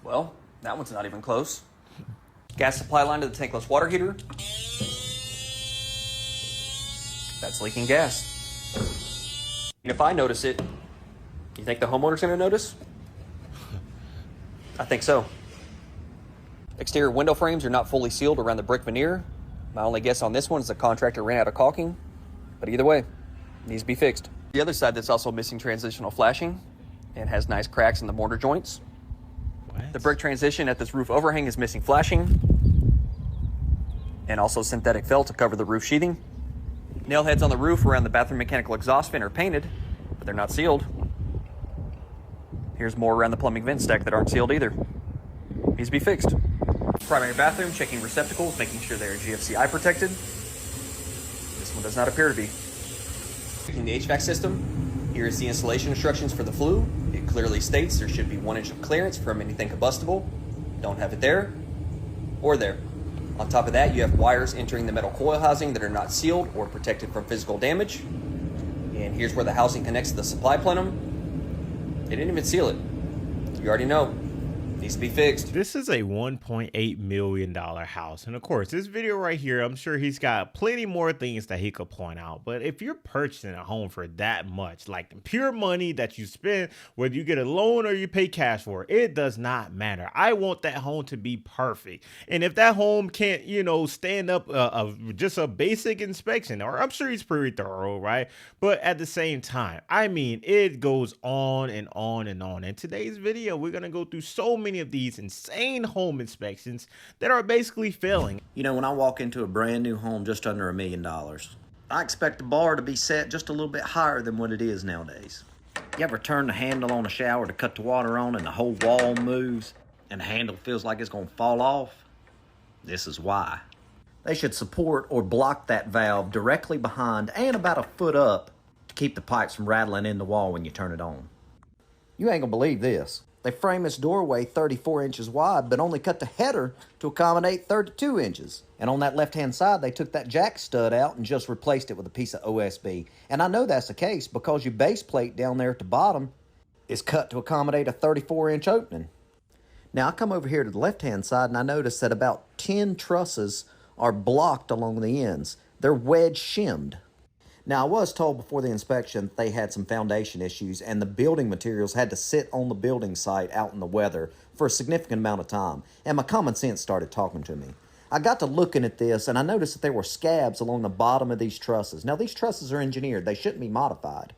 Well, that one's not even close. Gas supply line to the tankless water heater. That's leaking gas. And if I notice it, you think the homeowner's gonna notice? I think so. Exterior window frames are not fully sealed around the brick veneer. My only guess on this one is the contractor ran out of caulking, but either way, it needs to be fixed. The other side that's also missing transitional flashing and has nice cracks in the mortar joints. What? The brick transition at this roof overhang is missing flashing and also synthetic felt to cover the roof sheathing. Nail heads on the roof around the bathroom mechanical exhaust vent are painted, but they're not sealed. Here's more around the plumbing vent stack that aren't sealed either. Needs to be fixed. Primary bathroom, checking receptacles, making sure they are GFCI protected. This one does not appear to be. In the HVAC system, here is the installation instructions for the flue. It clearly states there should be 1 inch of clearance from anything combustible. Don't have it there or there. On top of that, you have wires entering the metal coil housing that are not sealed or protected from physical damage. And here's where the housing connects to the supply plenum. They didn't even seal it. You already know. Needs to be fixed. This is a $1.8 million house. And of course, this video right here, I'm sure he's got plenty more things that he could point out. But if you're purchasing a home for that much, like pure money that you spend, whether you get a loan or you pay cash for it, it does not matter. I want that home to be perfect. And if that home can't, stand up just a basic inspection, or I'm sure he's pretty thorough, right? But at the same time, I mean, it goes on and on and on. In today's video, we're going to go through so many of these insane home inspections that are basically failing. You know, when I walk into a brand new home just under $1 million, I expect the bar to be set just a little bit higher than what it is nowadays. You ever turn the handle on a shower to cut the water on and the whole wall moves and the handle feels like it's going to fall off? This is why. They should support or block that valve directly behind and about a foot up to keep the pipes from rattling in the wall when you turn it on. You ain't gonna believe this. They frame this doorway 34 inches wide, but only cut the header to accommodate 32 inches. And on that left-hand side, they took that jack stud out and just replaced it with a piece of OSB. And I know that's the case because your base plate down there at the bottom is cut to accommodate a 34-inch opening. Now, I come over here to the left-hand side, and I notice that about 10 trusses are blocked along the ends. They're wedge shimmed. Now, I was told before the inspection that they had some foundation issues and the building materials had to sit on the building site out in the weather for a significant amount of time, and my common sense started talking to me. I got to looking at this, and I noticed that there were scabs along the bottom of these trusses. Now, these trusses are engineered. They shouldn't be modified,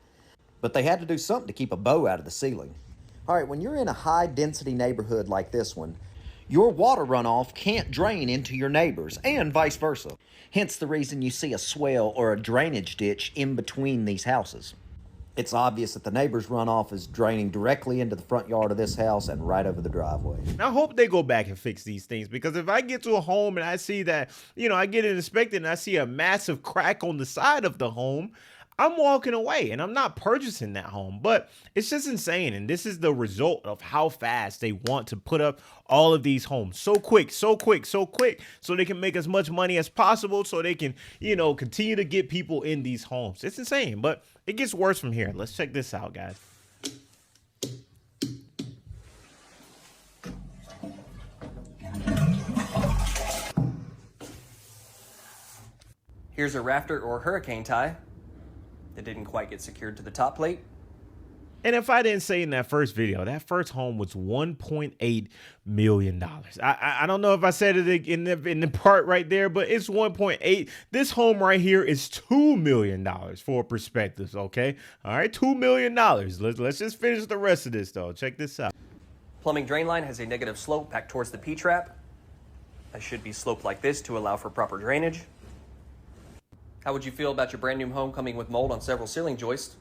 but they had to do something to keep a bow out of the ceiling. All right, when you're in a high-density neighborhood like this one, your water runoff can't drain into your neighbors, and vice versa. Hence the reason you see a swell or a drainage ditch in between these houses. It's obvious that the neighbor's runoff is draining directly into the front yard of this house and right over the driveway. I hope they go back and fix these things, because if I get to a home and I see that, I get it inspected and I see a massive crack on the side of the home, I'm walking away and I'm not purchasing that home. But it's just insane. And this is the result of how fast they want to put up all of these homes so quick, so they can make as much money as possible, so they can, continue to get people in these homes. It's insane, but it gets worse from here. Let's check this out, guys. Here's a rafter or hurricane tie that didn't quite get secured to the top plate. And if I didn't say in that first video, that first home was $1.8 million. I don't know if I said it in the part right there, but it's 1.8. This home right here is $2 million for perspective, okay? All right, $2 million. Let's just finish the rest of this, though. Check this out. Plumbing drain line has a negative slope back towards the P-trap. That should be sloped like this to allow for proper drainage. How would you feel about your brand new home coming with mold on several ceiling joists?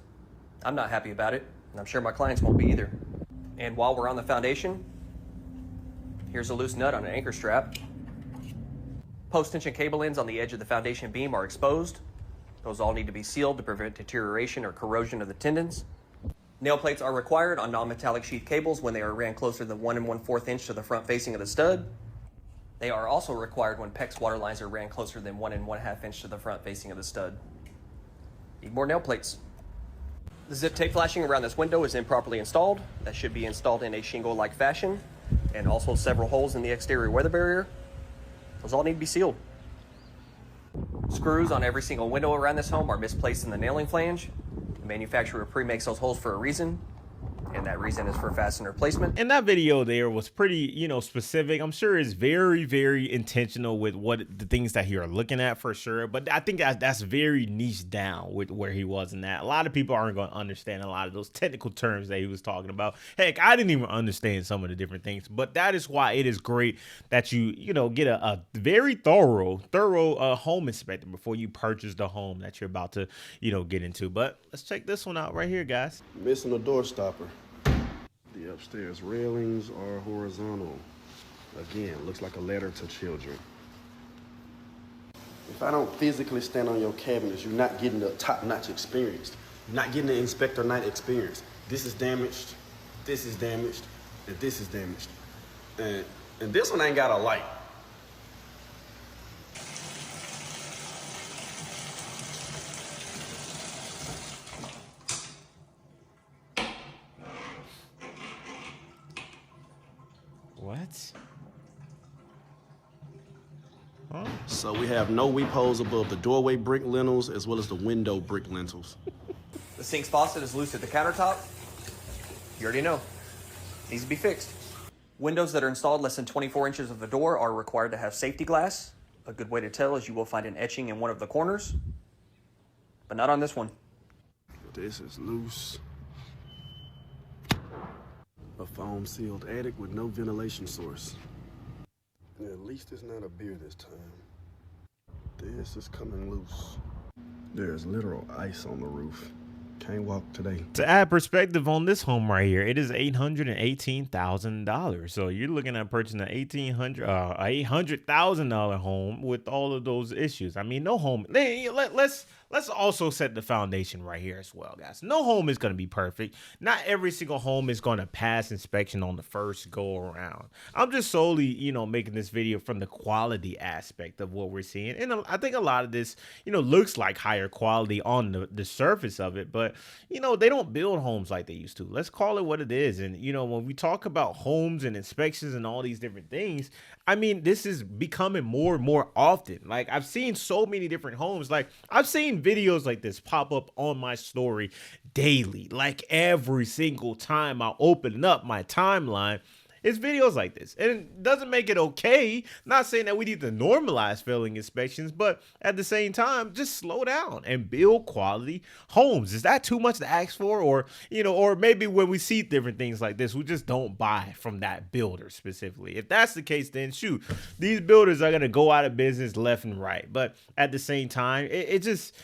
I'm not happy about it, and I'm sure my clients won't be either. And while we're on the foundation, here's a loose nut on an anchor strap. Post tension cable ends on the edge of the foundation beam are exposed. Those all need to be sealed to prevent deterioration or corrosion of the tendons. Nail plates are required on non-metallic sheath cables when they are ran closer than 1 1/4 inch to the front facing of the stud. They are also required when PEX water lines are ran closer than 1 1/2 inch to the front facing of the stud. Need more nail plates. The zip tape flashing around this window is improperly installed. That should be installed in a shingle-like fashion. and also several holes in the exterior weather barrier. Those all need to be sealed. Screws on every single window around this home are misplaced in the nailing flange. The manufacturer pre-makes those holes for a reason, and that reason is for fastener placement. And that video there was pretty, specific. I'm sure it's very, very intentional with what the things that you're looking at for sure. But I think that's very niche down with where he was in that. A lot of people aren't going to understand a lot of those technical terms that he was talking about. Heck, I didn't even understand some of the different things. But that is why it is great that you get a very thorough home inspection before you purchase the home that you're about to, get into. But let's check this one out right here, guys. Missing a door stopper. The upstairs railings are horizontal. Again, looks like a letter to children. If I don't physically stand on your cabinets, you're not getting the top-notch experience. You're not getting the Inspector Night experience. This is damaged, and this is damaged. And this one ain't got a light. What? Huh? So we have no weep holes above the doorway brick lintels as well as the window brick lintels. The sink's faucet is loose at the countertop. You already know. Needs to be fixed. Windows that are installed less than 24 inches of the door are required to have safety glass. A good way to tell is you will find an etching in one of the corners, but not on this one. This is loose. A foam-sealed attic with no ventilation source. And at least it's not a beer this time. This is coming loose. There's literal ice on the roof. Can't walk today. To add perspective on this home right here, it is $818,000. So you're looking at purchasing an $800,000 home with all of those issues. I mean, no home. Let's also set the foundation right here as well, guys. No home is going to be perfect. Not every single home is going to pass inspection on the first go around. I'm just solely, making this video from the quality aspect of what we're seeing. And I think a lot of this, looks like higher quality on the surface of it. But, they don't build homes like they used to. Let's call it what it is. And, when we talk about homes and inspections and all these different things, I mean, this is becoming more and more often. Like, I've seen so many different homes. Like, I've seen videos like this pop up on my story daily. Like, every single time I open up my timeline, it's videos like this. And it doesn't make it okay. Not saying that we need to normalize failing inspections, but at the same time, just slow down and build quality homes. Is that too much to ask for? Or, or maybe when we see different things like this, we just don't buy from that builder specifically. If that's the case, then shoot, these builders are going to go out of business left and right. But at the same time, it just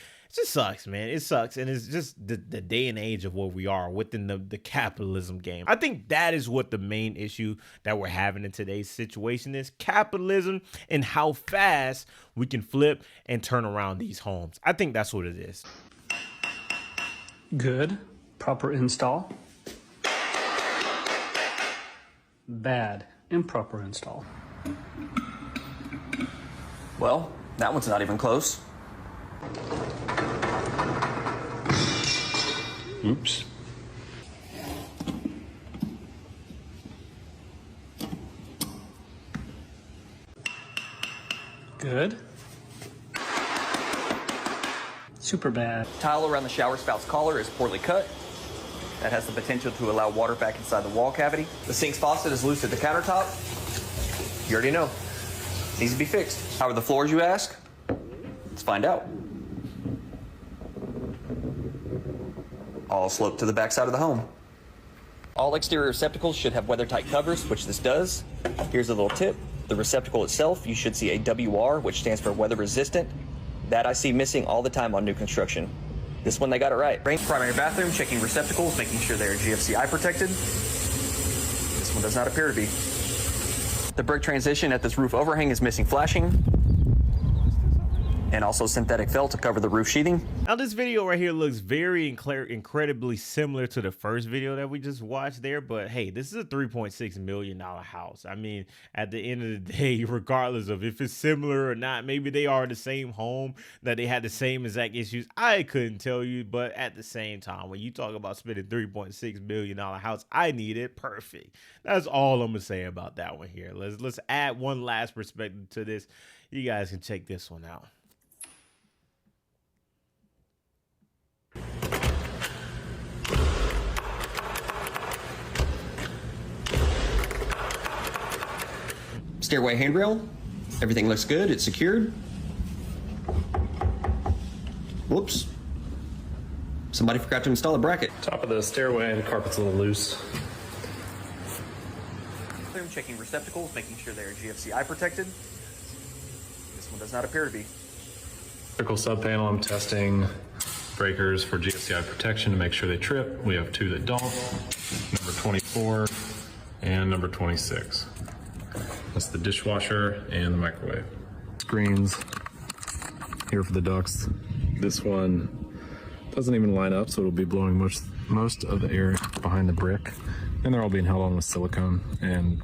sucks, man. It sucks. And it's just the day and age of where we are within the capitalism game. I think that is what the main issue that we're having in today's situation is. Capitalism and how fast we can flip and turn around these homes. I think that's what it is. Good. Proper install. Bad. Improper install. Well, that one's not even close. Oops. Good. Super bad. Tile around the shower spout's collar is poorly cut. That has the potential to allow water back inside the wall cavity. The sink's faucet is loose at the countertop. You already know. Needs to be fixed. How are the floors, you ask? Let's find out. All slope to the back side of the home. All exterior receptacles should have weather-tight covers, which this does. Here's a little tip. The receptacle itself, you should see a WR, which stands for weather resistant. That I see missing all the time on new construction. This one, they got it right. Primary bathroom, checking receptacles, making sure they are GFCI protected. This one does not appear to be. The brick transition at this roof overhang is missing flashing. and also synthetic felt to cover the roof sheathing. Now this video right here looks very incredibly similar to the first video that we just watched there, but hey, this is a $3.6 million house. I mean, at the end of the day, regardless of if it's similar or not, maybe they are the same home, that they had the same exact issues, I couldn't tell you. But at the same time, when you talk about spending $3.6 million house, I need it perfect. That's all I'm gonna say about that one here. Let's add one last perspective to this. You guys can check this one out. Stairway handrail, everything looks good, it's secured. Whoops. Somebody forgot to install a bracket. Top of the stairway, the carpet's a little loose. I'm checking receptacles, making sure they're GFCI protected. This one does not appear to be. Electrical sub panel, I'm testing breakers for GFCI protection to make sure they trip. We have 2 that don't, number 24 and number 26. That's the dishwasher and the microwave. Screens here for the ducts. This one doesn't even line up, so it'll be blowing most of the air behind the brick. And they're all being held on with silicone and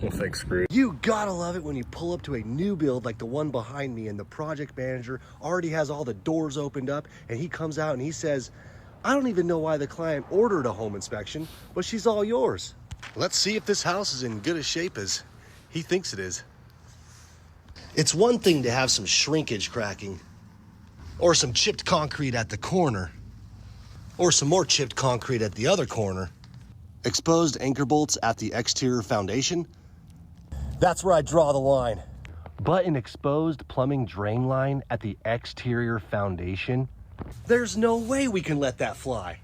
little fake screws. You gotta love it when you pull up to a new build like the one behind me and the project manager already has all the doors opened up, and he comes out and he says, I don't even know why the client ordered a home inspection, but she's all yours. Let's see if this house is in good a shape as he thinks it is. It's one thing to have some shrinkage cracking, or some chipped concrete at the corner, or some more chipped concrete at the other corner. Exposed anchor bolts at the exterior foundation, that's where I draw the line. But an exposed plumbing drain line at the exterior foundation, there's no way we can let that fly.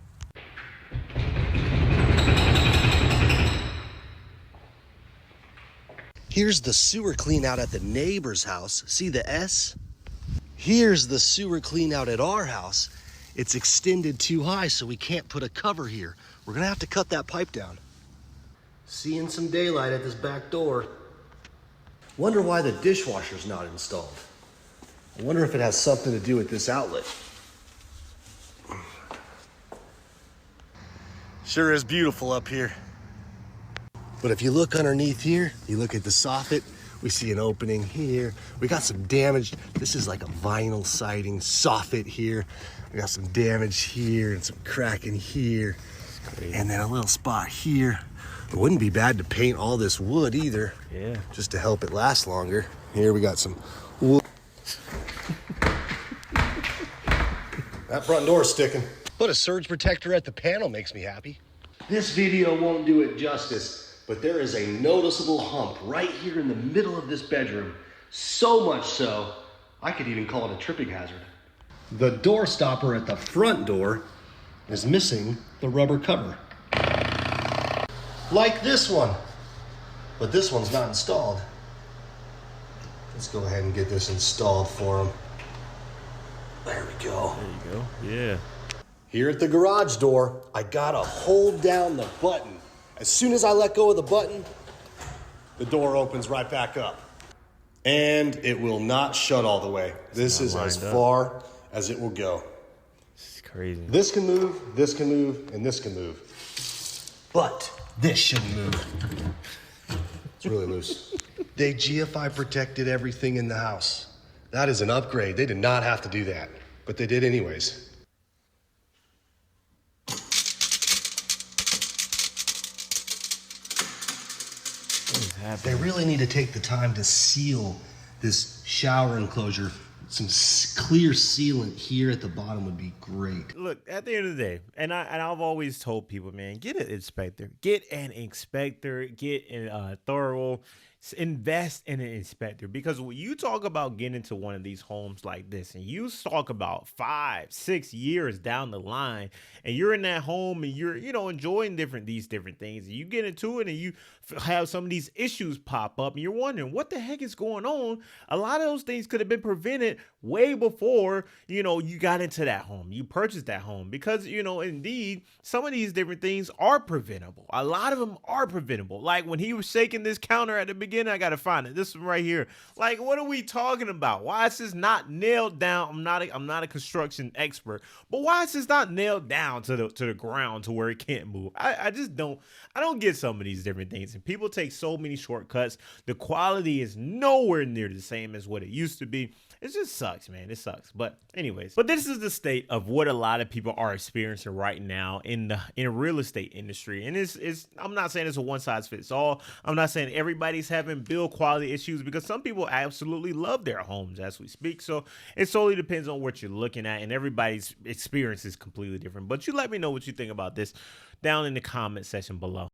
Here's the sewer clean out at the neighbor's house. See the S? Here's the sewer clean out at our house. It's extended too high, so we can't put a cover here. We're gonna have to cut that pipe down. Seeing some daylight at this back door. Wonder why the dishwasher's not installed. I wonder if it has something to do with this outlet. Sure is beautiful up here. But if you look underneath here, you look at the soffit, we see an opening here. We got some damage. This is like a vinyl siding soffit here. We got some damage here and some cracking here. And then a little spot here. It wouldn't be bad to paint all this wood either. Yeah. Just to help it last longer. Here we got some wood. That front door's sticking. But a surge protector at the panel makes me happy. This video won't do it justice, but there is a noticeable hump right here in the middle of this bedroom. So much so, I could even call it a tripping hazard. The door stopper at the front door is missing the rubber cover. Like this one, but this one's not installed. Let's go ahead and get this installed for him. There we go. There you go. Yeah. Here at the garage door, I gotta hold down the button. As soon as I let go of the button, the door opens right back up. And it will not shut all the way. This is as far as it will go. This is crazy. This can move, and this can move. But this shouldn't move. It's really loose. They GFI protected everything in the house. That is an upgrade. They did not have to do that, but they did anyways. They really need to take the time to seal this shower enclosure. Some clear sealant here at the bottom would be great. Look, at the end of the day, and I've always told people, man, get an inspector, get a thorough, invest in an inspector, because when you talk about getting into one of these homes like this, and you talk about 5-6 years down the line, and you're in that home and you're enjoying these different things, and you get into it and you have some of these issues pop up and you're wondering what the heck is going on. A lot of those things could have been prevented way before, you know, you got into that home, you purchased that home, because, you know, indeed, some of these different things are preventable. A lot of them are preventable. Like when he was shaking this counter at the beginning, I got to find it. This one right here. Like, what are we talking about? Why is this not nailed down? I'm not a construction expert, but why is this not nailed down to the ground to where it can't move? I just don't get some of these different things. And people take so many shortcuts. The quality is nowhere near the same as what it used to be. It just sucks, man. It sucks. But anyways, but this is the state of what a lot of people are experiencing right now in the real estate industry. And it's I'm not saying it's a one size fits all. I'm not saying everybody's having build quality issues, because some people absolutely love their homes as we speak. So it solely depends on what you're looking at, and everybody's experience is completely different. But you let me know what you think about this down in the comment section below.